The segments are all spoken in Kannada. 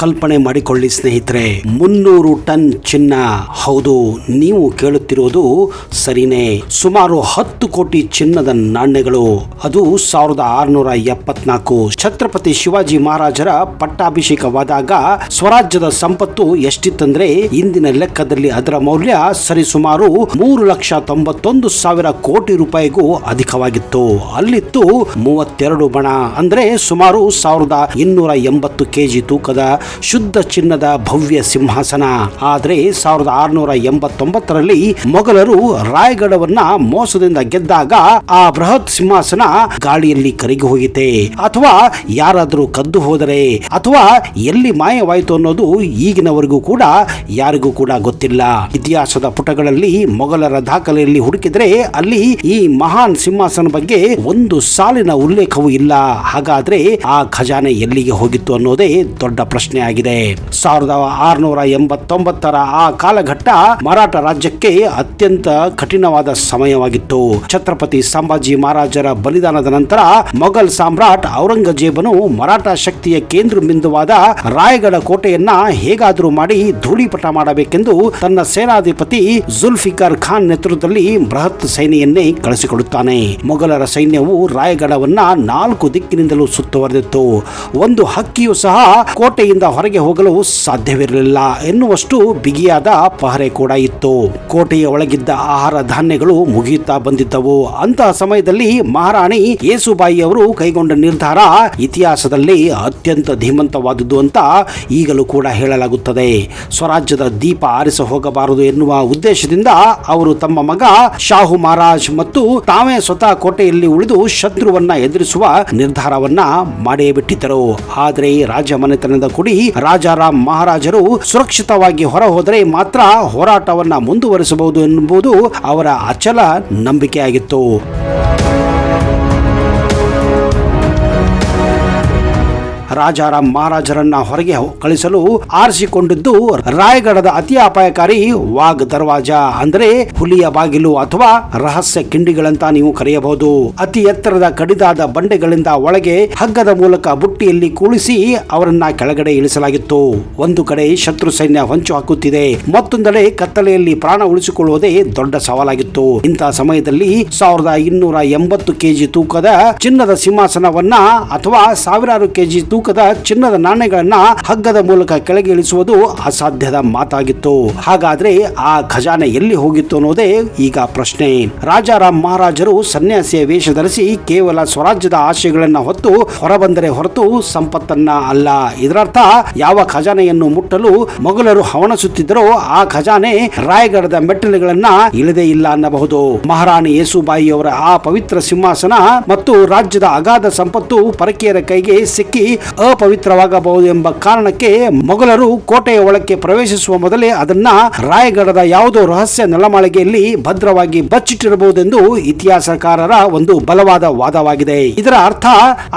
ಕಲ್ಪನೆ ಮಾಡಿಕೊಳ್ಳಿ ಸ್ನೇಹಿತರೆ, 300 ಟನ್ ಚಿನ್ನ. ಹೌದು, ನೀವು ಕೇಳುತ್ತಿರುವುದು ಸರಿನೇ. ಸುಮಾರು 10 ಕೋಟಿ ಚಿನ್ನದ ನಾಣ್ಯಗಳು. ಅದು 1674 ಛತ್ರಪತಿ ಶಿವಾಜಿ ಮಹಾರಾಜರ ಪಟ್ಟಾಭಿಷೇಕವಾದಾಗ ಸ್ವರಾಜ್ಯದ ಸಂಪತ್ತು ಎಷ್ಟಿತ್ತಂದ್ರೆ ಇಂದಿನ ಲೆಕ್ಕದಲ್ಲಿ ಅದರ ಮೌಲ್ಯ ಸರಿಸುಮಾರು 3,91,000 ಕೋಟಿ ರೂಪಾಯಿಗೂ ಅಧಿಕವಾಗಿತ್ತು. ಅಲ್ಲಿತ್ತು 32 ಬಣ ಅಂದ್ರೆ ಸುಮಾರು 1280 ಕೆಜಿ ತೂಕದ ಶುದ್ಧ ಚಿನ್ನದ ಭವ್ಯ ಸಿಂಹಾಸನ. ಆದ್ರೆ 1689ರಲ್ಲಿ ಮೊಘಲರು ರಾಯಗಢವನ್ನ ಮೋಸದಿಂದ ಗೆದ್ದಾಗ ಆ ಬೃಹತ್ ಸಿಂಹಾಸನ ಗಾಳಿಯಲ್ಲಿ ಕರಗಿ ಹೋಗಿತೆ, ಅಥವಾ ಯಾರಾದರೂ ಕದ್ದು ಹೋದರೆ, ಅಥವಾ ಎಲ್ಲಿ ಮಾಯವಾಯಿತು ಅನ್ನೋದು ಈಗಿನವರೆಗೂ ಕೂಡ ಯಾರಿಗೂ ಕೂಡ ಗೊತ್ತಿಲ್ಲ. ಇತಿಹಾಸದ ಪುಟಗಳಲ್ಲಿ ಮೊಘಲರ ದಾಖಲೆಯಲ್ಲಿ ಹುಡುಕಿದ್ರೆ ಅಲ್ಲಿ ಈ ಮಹಾನ್ ಸಿಂಹಾಸನ ಬಗ್ಗೆ ಒಂದು ಸಾಲಿನ ಉಲ್ಲೇಖವೂ ಇಲ್ಲ. ಹಾಗಾದ್ರೆ ಆ ಖಜಾನೆ ಎಲ್ಲಿಗೆ ಹೋಗಿತ್ತು ಅನ್ನೋದೇ ದೊಡ್ಡ ಪ್ರಶ್ನೆ ಆಗಿದೆ. 1689ರ ಆ ಕಾಲಘಟ್ಟ ಮರಾಠ ರಾಜ್ಯಕ್ಕೆ ಅತ್ಯಂತ ಕಠಿಣವಾದ ಸಮಯವಾಗಿತ್ತು. ಛತ್ರಪತಿ ಸಂಭಾಜಿ ಮಹಾರಾಜರ ಬಲಿದಾನದ ನಂತರ ಮೊಘಲ್ ಸಾಮ್ರಾಟ್ ಔರಂಗಜೇಬನು ಮರಾಠ ಶಕ್ತಿಯ ಕೇಂದ್ರ ಬಿಂದುವಾದ ರಾಯಗಢ ಕೋಟೆಯನ್ನ ಹೇಗಾದರೂ ಮಾಡಿ ಧೂಳೀಪಟ ಮಾಡಬೇಕೆಂದು ತನ್ನ ಸೇನಾಧಿಪತಿ ಜುಲ್ಫಿಕರ್ ಖಾನ್ ನೇತೃತ್ವದಲ್ಲಿ ಬೃಹತ್ ಸೈನ್ಯವನ್ನೇ ಕಳಿಸಿಕೊಡುತ್ತಾನೆ. ಮೊಘಲರ ಸೈನ್ಯವು ರಾಯಗಢವನ್ನ 4 ದಿಕ್ಕಿನಿಂದಲೂ ಸುತ್ತುವರೆದಿತ್ತು. ಒಂದು ಹಕ್ಕಿಯು ಸಹ ಕೋಟೆಯಿಂದ ಹೊರಗೆ ಹೋಗಲು ಸಾಧ್ಯವಿರಲಿಲ್ಲ ಎನ್ನುವಷ್ಟು ಬಿಗಿಯಾದ ಪಹರೆ ಕೂಡ ಇತ್ತು. ಕೋಟೆಯ ಒಳಗಿದ್ದ ಆಹಾರ ಧಾನ್ಯಗಳು ಮುಗಿಯುತ್ತಾ ಬಂದಿದ್ದವು. ಅಂತಹ ಸಮಯದಲ್ಲಿ ಮಹಾರಾಣಿ ಯೇಸುಬಾಯಿ ಅವರು ಕೈಗೊಂಡ ನಿರ್ಧಾರ ಇತಿಹಾಸದಲ್ಲಿ ಅತ್ಯಂತ ಧೀಮಂತವಾದುದು ಅಂತ ಈಗಲೂ ಕೂಡ ಹೇಳಲಾಗುತ್ತದೆ. ಸ್ವರಾಜ್ಯದ ದೀಪ ಆರಿಸ ಹೋಗಬಾರದು ಎನ್ನುವ ಉದ್ದೇಶದಿಂದ ಅವರು ತಮ್ಮ ಮಗ ಶಾಹು ಮಹಾರಾಜ್ ಮತ್ತು ತಾವೇ ಸ್ವತಃ ಕೋಟೆಯಲ್ಲಿ ಉಳಿದು ಶತ್ರುವನ್ನ ಎದುರಿಸುವ ನಿರ್ಧಾರವನ್ನ ಮಾಡೇ ಬಿಟ್ಟಿದ್ದರು. ಆದರೆ ರಾಜಮನೆತನದ ಕುಡಿ ರಾಜಾರಾಮ್ ಮಹಾರಾಜರು ಸುರಕ್ಷಿತವಾಗಿ ಹೊರ ಹೋದರೆ ಮಾತ್ರ ಹೋರಾಟವನ್ನ ಮುಂದುವರಿಸಬಹುದು ಎನ್ನುವುದು ಅವರ ಅಚಲ ನಂಬಿಕೆಯಾಗಿತ್ತು. ರಾಜಾರಾಮ್ ಮಹಾರಾಜರನ್ನ ಹೊರಗೆ ಕಳಿಸಲು ಆರಿಸಿಕೊಂಡಿದ್ದು ರಾಯಗಢದ ಅತಿ ಅಪಾಯಕಾರಿ ವಾಗ್ ದರ್ವಾಜಾ ಅಂದ್ರೆ ಹುಲಿಯ ಬಾಗಿಲು ಅಥವಾ ರಹಸ್ಯ ಕಿಂಡಿಗಳಂತ ನೀವು ಕರೆಯಬಹುದು. ಅತಿ ಎತ್ತರದ ಕಡಿದಾದ ಬಂಡೆಗಳಿಂದ ಒಳಗೆ ಹಗ್ಗದ ಮೂಲಕ ಬುಟ್ಟಿಯಲ್ಲಿ ಕೂಳಿಸಿ ಅವರನ್ನ ಕೆಳಗಡೆ ಇಳಿಸಲಾಗಿತ್ತು. ಒಂದು ಕಡೆ ಶತ್ರು ಸೈನ್ಯ ಹೊಂಚು ಹಾಕುತ್ತಿದೆ, ಮತ್ತೊಂದೆಡೆ ಕತ್ತಲೆಯಲ್ಲಿ ಪ್ರಾಣ ಉಳಿಸಿಕೊಳ್ಳುವುದೇ ದೊಡ್ಡ ಸವಾಲಾಗಿತ್ತು. ಇಂತಹ ಸಮಯದಲ್ಲಿ 1280 ಕೆಜಿ ತೂಕದ ಚಿನ್ನದ ಸಿಂಹಾಸನವನ್ನ ಅಥವಾ ಸಾವಿರಾರು ಕೆಜಿ ತೂಕದ ಚಿನ್ನದ ನಾಣ್ಯಗಳನ್ನ ಹಗ್ಗದ ಮೂಲಕ ಕೆಳಗೆ ಇಳಿಸುವುದು ಅಸಾಧ್ಯದ ಮಾತಾಗಿತ್ತು. ಹಾಗಾದ್ರೆ ಆ ಖಜಾನೆ ಎಲ್ಲಿ ಹೋಗಿತ್ತು ಅನ್ನೋದೇ ಈಗ ಪ್ರಶ್ನೆ. ರಾಜಾರಾಮ್ ಮಹಾರಾಜರು ಸನ್ಯಾಸಿಯ ವೇಷ ಧರಿಸಿ ಕೇವಲ ಸ್ವರಾಜ್ಯದ ಆಶಯಗಳನ್ನ ಹೊತ್ತು ಹೊರಬಂದರೆ ಹೊರತು ಸಂಪತ್ತನ್ನ ಅಲ್ಲ. ಇದರರ್ಥ ಯಾವ ಖಜಾನೆಯನ್ನು ಮುಟ್ಟಲು ಮೊಘಲರು ಹವಣಿಸುತ್ತಿದ್ದರೋ ಆ ಖಜಾನೆ ರಾಯಗಢದ ಮೆಟ್ಟಿಲುಗಳನ್ನ ಇಳಿದೇ ಇಲ್ಲ ಅನ್ನಬಹುದು. ಮಹಾರಾಣಿ ಯೇಸುಬಾಯಿ ಅವರ ಆ ಪವಿತ್ರ ಸಿಂಹಾಸನ ಮತ್ತು ರಾಜ್ಯದ ಅಗಾಧ ಸಂಪತ್ತು ಪರಕೀಯರ ಕೈಗೆ ಸಿಕ್ಕಿ ಅಪವಿತ್ರವಾಗಬಹುದು ಎಂಬ ಕಾರಣಕ್ಕೆ ಮೊಘಲರು ಕೋಟೆಯ ಒಳಕ್ಕೆ ಪ್ರವೇಶಿಸುವ ಮೊದಲೇ ಅದನ್ನ ರಾಯಗಢದ ಯಾವುದೋ ರಹಸ್ಯ ನೆಲಮಾಳಿಗೆಯಲ್ಲಿ ಭದ್ರವಾಗಿ ಬಚ್ಚಿಟ್ಟಿರಬಹುದೆಂದು ಇತಿಹಾಸಕಾರರ ಒಂದು ಬಲವಾದ ವಾದವಾಗಿದೆ. ಇದರ ಅರ್ಥ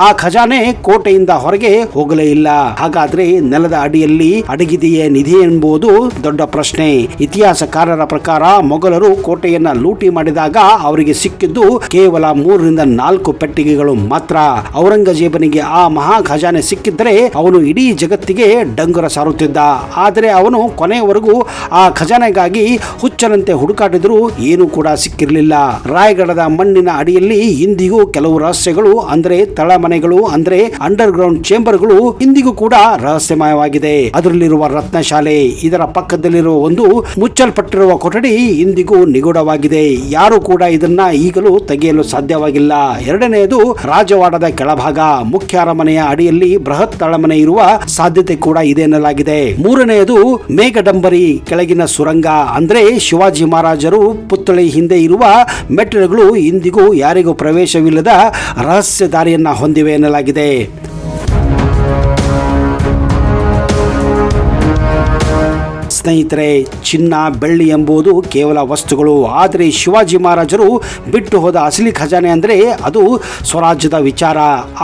ಆ ಖಜಾನೆ ಕೋಟೆಯಿಂದ ಹೊರಗೆ ಹೋಗಲೇ ಇಲ್ಲ. ಹಾಗಾದ್ರೆ ನೆಲದ ಅಡಿಯಲ್ಲಿ ಅಡಗಿದೆಯೇ ನಿಧಿ ಎಂಬುದು ದೊಡ್ಡ ಪ್ರಶ್ನೆ. ಇತಿಹಾಸಕಾರರ ಪ್ರಕಾರ ಮೊಘಲರು ಕೋಟೆಯನ್ನ ಲೂಟಿ ಮಾಡಿದಾಗ ಅವರಿಗೆ ಸಿಕ್ಕಿದ್ದು ಕೇವಲ 3-4 ಪೆಟ್ಟಿಗೆಗಳು ಮಾತ್ರ. ಔರಂಗಜೇಬನಿಗೆ ಆ ಮಹಾ ಖಜಾನೆ ಸಿಕ್ಕಿದ್ದರೆ ಅವನು ಇಡೀ ಜಗತ್ತಿಗೆ ಡಂಗುರ ಸಾರುತ್ತಿದ್ದ. ಆದರೆ ಅವನು ಕೊನೆಯವರೆಗೂ ಆ ಖಜಾನೆಗಾಗಿ ಹುಚ್ಚನಂತೆ ಹುಡುಕಾಡಿದರೂ ಏನೂ ಕೂಡ ಸಿಕ್ಕಿರಲಿಲ್ಲ. ರಾಯಗಢದ ಮಣ್ಣಿನ ಅಡಿಯಲ್ಲಿ ಇಂದಿಗೂ ಕೆಲವು ರಹಸ್ಯಗಳು ಅಂದ್ರೆ ತಳಮನೆಗಳು ಅಂದ್ರೆ ಅಂಡರ್ ಗ್ರೌಂಡ್ ಚೇಂಬರ್ಗಳು ಇಂದಿಗೂ ಕೂಡ ರಹಸ್ಯಮಯವಾಗಿದೆ. ಅದರಲ್ಲಿರುವ ರತ್ನಶಾಲೆ, ಇದರ ಪಕ್ಕದಲ್ಲಿರುವ ಒಂದು ಮುಚ್ಚಲ್ಪಟ್ಟಿರುವ ಕೊಠಡಿ ಇಂದಿಗೂ ನಿಗೂಢವಾಗಿದೆ. ಯಾರು ಕೂಡ ಇದನ್ನ ಈಗಲೂ ತೆಗೆಯಲು ಸಾಧ್ಯವಾಗಿಲ್ಲ. ಎರಡನೆಯದು ರಾಜವಾಡದ ಕೆಳಭಾಗ, ಮುಖ್ಯ ಅರಮನೆಯ ಅಡಿಯಲ್ಲಿ ಬೃಹತ್ ತಳಮನೆ ಇರುವ ಸಾಧ್ಯತೆ ಕೂಡ ಇದೆ ಎನ್ನಲಾಗಿದೆ. ಮೂರನೆಯದು ಮೇಘಡಂಬರಿ ಕೆಳಗಿನ ಸುರಂಗ ಅಂದ್ರೆ ಶಿವಾಜಿ ಮಹಾರಾಜರು ಪುತ್ಥಳಿ ಹಿಂದೆ ಇರುವ ಮೆಟ್ಟಿಲುಗಳು ಇಂದಿಗೂ ಯಾರಿಗೂ ಪ್ರವೇಶವಿಲ್ಲದ ರಹಸ್ಯ ದಾರಿಯನ್ನ ಹೊಂದಿವೆ ಎನ್ನಲಾಗಿದೆ. ಸ್ನೇಹಿತರೆ, ಚಿನ್ನ ಬೆಳ್ಳಿ ಎಂಬುದು ಕೇವಲ ವಸ್ತುಗಳು. ಆದರೆ ಶಿವಾಜಿ ಮಹಾರಾಜರು ಬಿಟ್ಟು ಹೋದ ಅಸಲಿ ಖಜಾನೆ ಅಂದರೆ ಅದು ಸ್ವರಾಜ್ಯದ ವಿಚಾರ.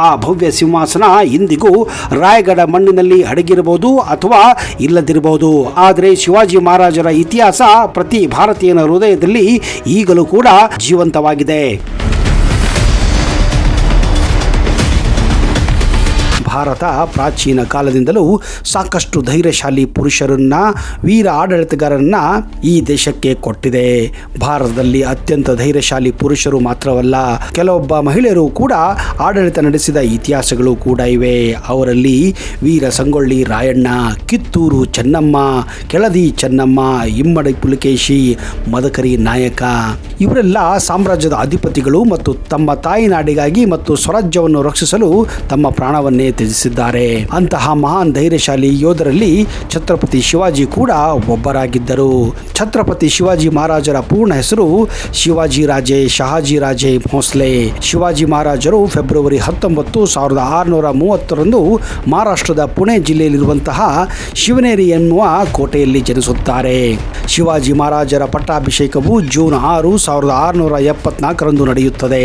ಆ ಭವ್ಯ ಸಿಂಹಾಸನ ಇಂದಿಗೂ ರಾಯಗಢ ಮಣ್ಣಿನಲ್ಲಿ ಅಡಗಿರಬಹುದು ಅಥವಾ ಇಲ್ಲದಿರಬಹುದು. ಆದರೆ ಶಿವಾಜಿ ಮಹಾರಾಜರ ಇತಿಹಾಸ ಪ್ರತಿ ಭಾರತೀಯನ ಹೃದಯದಲ್ಲಿ ಈಗಲೂ ಕೂಡ ಜೀವಂತವಾಗಿದೆ. ಭಾರತ ಪ್ರಾಚೀನ ಕಾಲದಿಂದಲೂ ಸಾಕಷ್ಟು ಧೈರ್ಯಶಾಲಿ ಪುರುಷರನ್ನ, ವೀರ ಆಡಳಿತಗಾರರನ್ನ ಈ ದೇಶಕ್ಕೆ ಕೊಟ್ಟಿದೆ. ಭಾರತದಲ್ಲಿ ಅತ್ಯಂತ ಧೈರ್ಯಶಾಲಿ ಪುರುಷರು ಮಾತ್ರವಲ್ಲ, ಕೆಲವೊಬ್ಬ ಮಹಿಳೆಯರು ಕೂಡ ಆಡಳಿತ ನಡೆಸಿದ ಇತಿಹಾಸಗಳು ಕೂಡ ಇವೆ. ಅವರಲ್ಲಿ ವೀರ ಸಂಗೊಳ್ಳಿ ರಾಯಣ್ಣ, ಕಿತ್ತೂರು ಚೆನ್ನಮ್ಮ, ಕೆಳದಿ ಚೆನ್ನಮ್ಮ, ಇಮ್ಮಡಿ ಪುಲಿಕೇಶಿ, ಮದಕರಿ ನಾಯಕ ಇವರೆಲ್ಲ ಸಾಮ್ರಾಜ್ಯದ ಅಧಿಪತಿಗಳು ಮತ್ತು ತಮ್ಮ ತಾಯಿ ನಾಡಿಗಾಗಿ ಮತ್ತು ಸ್ವರಾಜ್ಯವನ್ನು ರಕ್ಷಿಸಲು ತಮ್ಮ ಪ್ರಾಣವನ್ನೇ ತ್ಯಜಿಸಿದ್ದಾರೆ. ಅಂತಹ ಮಹಾನ್ ಧೈರ್ಯಶಾಲಿ ಯೋಧರಲ್ಲಿ ಛತ್ರಪತಿ ಶಿವಾಜಿ ಕೂಡ ಒಬ್ಬರಾಗಿದ್ದರು. ಛತ್ರಪತಿ ಶಿವಾಜಿ ಮಹಾರಾಜರ ಪೂರ್ಣ ಹೆಸರು ಶಿವಾಜಿ ರಾಜೇ ಶಹಾಜಿ ರಾಜೇ ಭೋಸ್ಲೆ. ಶಿವಾಜಿ ಮಹಾರಾಜರು ಫೆಬ್ರವರಿ 19, 1630 ಮಹಾರಾಷ್ಟ್ರದ ಪುಣೆ ಜಿಲ್ಲೆಯಲ್ಲಿರುವಂತಹ ಶಿವನೇರಿ ಎನ್ನುವ ಕೋಟೆಯಲ್ಲಿ ಜನಿಸುತ್ತಾರೆ. ಶಿವಾಜಿ ಮಹಾರಾಜರ ಪಟ್ಟಾಭಿಷೇಕವು ಜೂನ್ 6, 1674 ನಡೆಯುತ್ತದೆ.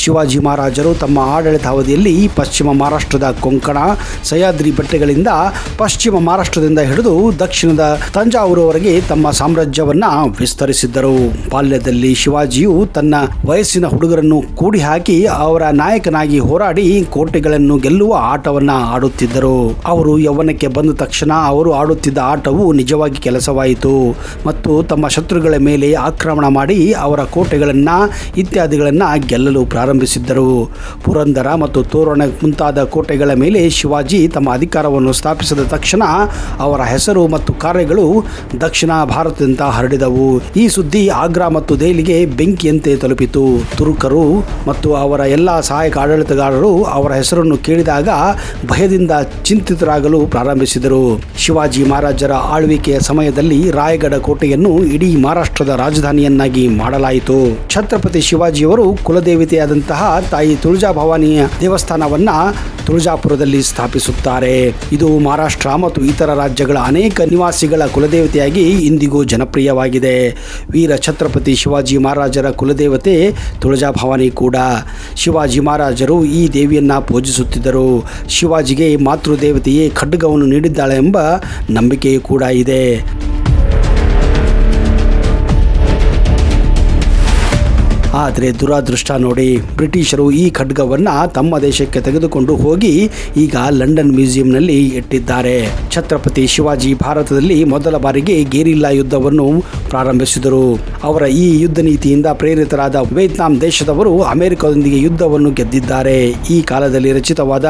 ಶಿವಾಜಿ ಮಹಾರಾಜರು ತಮ್ಮ ಆಡಳಿತಾವಧಿಯಲ್ಲಿ ಪಶ್ಚಿಮ ಮಹಾರಾಷ್ಟ್ರದ ಕೊಂಕಣ, ಸಹ್ಯಾದ್ರಿ ಬೆಟ್ಟಗಳಿಂದ ಪಶ್ಚಿಮ ಮಹಾರಾಷ್ಟ್ರದಿಂದ ಹಿಡಿದು ದಕ್ಷಿಣದ ತಂಜಾವೂರುವರೆಗೆ ತಮ್ಮ ಸಾಮ್ರಾಜ್ಯವನ್ನ ವಿಸ್ತರಿಸಿದ್ದರು. ಬಾಲ್ಯದಲ್ಲಿ ಶಿವಾಜಿಯು ತನ್ನ ವಯಸ್ಸಿನ ಹುಡುಗರನ್ನು ಕೂಡಿ ಹಾಕಿ ಅವರ ನಾಯಕನಾಗಿ ಹೋರಾಡಿ ಕೋಟೆಗಳನ್ನು ಗೆಲ್ಲುವ ಆಟವನ್ನ ಆಡುತ್ತಿದ್ದರು. ಅವರು ಯೌವನಕ್ಕೆ ಬಂದ ತಕ್ಷಣ ಅವರು ಆಡುತ್ತಿದ್ದ ಆಟವು ನಿಜವಾಗಿ ಕೆಲಸವಾಯಿತು ಮತ್ತು ತಮ್ಮ ಶತ್ರುಗಳ ಮೇಲೆ ಆಕ್ರಮಣ ಮಾಡಿ ಅವರ ಕೋಟೆಗಳನ್ನ ಇತ್ಯಾದಿಗಳನ್ನ ಗೆಲ್ಲಲು ಪ್ರಾರಂಭಿಸಿದ್ದರು. ಪುರಂದರ ಮತ್ತು ತೋರಣ ಮುಂತಾದ ಕೋಟೆಗಳ ಮೇಲೆ ಶಿವಾಜಿ ತಮ್ಮ ಅಧಿಕಾರವನ್ನು ಸ್ಥಾಪಿಸಿದ ತಕ್ಷಣ ಅವರ ಹೆಸರು ಮತ್ತು ಕಾರ್ಯಗಳು ದಕ್ಷಿಣ ಭಾರತದಿಂದ ಹರಡಿದವು. ಈ ಸುದ್ದಿ ಆಗ್ರಾ ಮತ್ತು ದೆಹಲಿಗೆ ಬೆಂಕಿಯಂತೆ ತಲುಪಿತು. ತುರುಕರು ಮತ್ತು ಅವರ ಎಲ್ಲ ಸಹಾಯಕ ಆಡಳಿತಗಾರರು ಅವರ ಹೆಸರನ್ನು ಕೇಳಿದಾಗ ಭಯದಿಂದ ಚಿಂತಿತರಾಗಲು ಪ್ರಾರಂಭಿಸಿದರು. ಶಿವಾಜಿ ಮಹಾರಾಜರ ಆಳ್ವಿಕೆಯ ಸಮಯದಲ್ಲಿ ರಾಯಗಢ ಕೋಟೆಯನ್ನು ಇಡೀ ಮಹಾರಾಷ್ಟ್ರದ ರಾಜಧಾನಿಯನ್ನಾಗಿ ಮಾಡಲಾಯಿತು. ಛತ್ರಪತಿ ಶಿವಾಜಿಯವರು ಕುಲದೇವತೆಯಾದಂತಹ ತಾಯಿ ತುಳಜಾಭವಾನಿಯ ದೇವಸ್ಥಾನವನ್ನ ತುಳಜಾಪುರದಲ್ಲಿ ಸ್ಥಾಪಿಸುತ್ತಾರೆ. ಇದು ಮಹಾರಾಷ್ಟ್ರ ಮತ್ತು ಇತರ ರಾಜ್ಯಗಳ ಅನೇಕ ನಿವಾಸಿಗಳ ಕುಲದೇವತೆಯಾಗಿ ಇಂದಿಗೂ ಜನಪ್ರಿಯವಾಗಿದೆ. ವೀರ ಛತ್ರಪತಿ ಶಿವಾಜಿ ಮಹಾರಾಜರ ಕುಲದೇವತೆ ತುಳಜಾಭವಾನಿ ಕೂಡ. ಶಿವಾಜಿ ಮಹಾರಾಜರು ಈ ದೇವಿಯನ್ನ ಪೂಜಿಸುತ್ತಿದ್ದರು. ಶಿವಾಜಿಗೆ ಮಾತೃದೇವತೆಯೇ ಖಡ್ಗವನ್ನು ನೀಡಿದ್ದಾಳೆ ಎಂಬ ನಂಬಿಕೆಯೂ ಕೂಡ ಇದೆ. ಆದರೆ ದುರಾದೃಷ್ಟ ನೋಡಿ, ಬ್ರಿಟಿಷರು ಈ ಖಡ್ಗವನ್ನು ತಮ್ಮ ದೇಶಕ್ಕೆ ತೆಗೆದುಕೊಂಡು ಹೋಗಿ ಈಗ ಲಂಡನ್ ಮ್ಯೂಸಿಯಂನಲ್ಲಿ ಇಟ್ಟಿದ್ದಾರೆ. ಛತ್ರಪತಿ ಶಿವಾಜಿ ಭಾರತದಲ್ಲಿ ಮೊದಲ ಬಾರಿಗೆ ಗೆರಿಲ್ಲಾ ಯುದ್ಧವನ್ನು ಪ್ರಾರಂಭಿಸಿದರು. ಅವರ ಈ ಯುದ್ಧ ನೀತಿಯಿಂದ ಪ್ರೇರಿತರಾದ ವಿಯೆಟ್ನಾಂ ದೇಶದವರು ಅಮೆರಿಕದೊಂದಿಗೆ ಯುದ್ಧವನ್ನು ಗೆದ್ದಿದ್ದಾರೆ. ಈ ಕಾಲದಲ್ಲಿ ರಚಿತವಾದ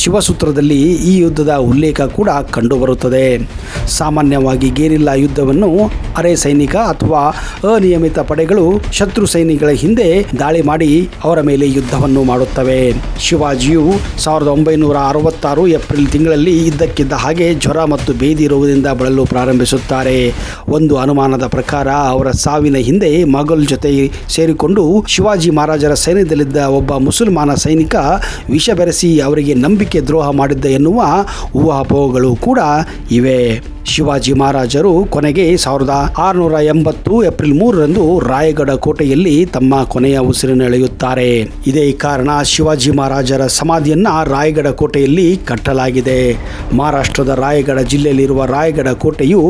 ಶಿವಸೂತ್ರದಲ್ಲಿ ಈ ಯುದ್ಧದ ಉಲ್ಲೇಖ ಕೂಡ ಕಂಡುಬರುತ್ತದೆ. ಸಾಮಾನ್ಯವಾಗಿ ಗೆರಿಲ್ಲಾ ಯುದ್ಧವನ್ನು ಅರೆ ಸೈನಿಕ ಅಥವಾ ಅನಿಯಮಿತ ಪಡೆಗಳು ಶತ್ರು ಸೈನಿಕರ ಹಿಂದೆ ದಾಳಿ ಮಾಡಿ ಅವರ ಮೇಲೆ ಯುದ್ಧವನ್ನು ಮಾಡುತ್ತವೆ. ಶಿವಾಜಿಯು 1966 ಏಪ್ರಿಲ್ ತಿಂಗಳಲ್ಲಿ ಇದ್ದಕ್ಕಿದ್ದ ಹಾಗೆ ಜ್ವರ ಮತ್ತು ಬೇದಿ ರೋಗದಿಂದ ಬಳಲು ಪ್ರಾರಂಭಿಸುತ್ತಾರೆ. ಒಂದು ಅನುಮಾನದ ಪ್ರಕಾರ ಅವರ ಸಾವಿನ ಹಿಂದೆ ಮೊಘಲ್ ಜೊತೆ ಸೇರಿಕೊಂಡು ಶಿವಾಜಿ ಮಹಾರಾಜರ ಸೈನ್ಯದಲ್ಲಿದ್ದ ಒಬ್ಬ ಮುಸಲ್ಮಾನ ಸೈನಿಕ ವಿಷ ಬೆರೆಸಿ ಅವರಿಗೆ ನಂಬಿಕೆ ದ್ರೋಹ ಮಾಡಿದ್ದ ಎನ್ನುವ ಊಹಾಪೋಹಗಳು ಕೂಡ ಇವೆ. ಶಿವಾಜಿ ಮಹಾರಾಜರು ಕೊನೆಗೆ 1680 ಏಪ್ರಿಲ್ 3 ರಾಯಗಢ ಕೋಟೆಯಲ್ಲಿ ತಮ್ಮ ಕೊನೆಯ ಉಸಿರನ್ನೆಳೆಯುತ್ತಾರೆ. ಇದೇ ಕಾರಣ ಶಿವಾಜಿ ಮಹಾರಾಜರ ಸಮಾಧಿಯನ್ನ ರಾಯಗಢ ಕೋಟೆಯಲ್ಲಿ ಕಟ್ಟಲಾಗಿದೆ. ಮಹಾರಾಷ್ಟ್ರದ ರಾಯಗಢ ಜಿಲ್ಲೆಯಲ್ಲಿರುವ ರಾಯಗಢ ಕೋಟೆಯು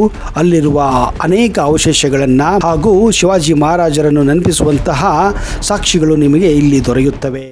ಅಲ್ಲಿರುವ ಅನೇಕ ಅವಶೇಷಗಳನ್ನ ಹಾಗೂ ಶಿವಾಜಿ ಮಹಾರಾಜರನ್ನು ನೆನಪಿಸುವಂತಹ ಸಾಕ್ಷಿಗಳು ನಿಮಗೆ ಇಲ್ಲಿ ದೊರೆಯುತ್ತವೆ.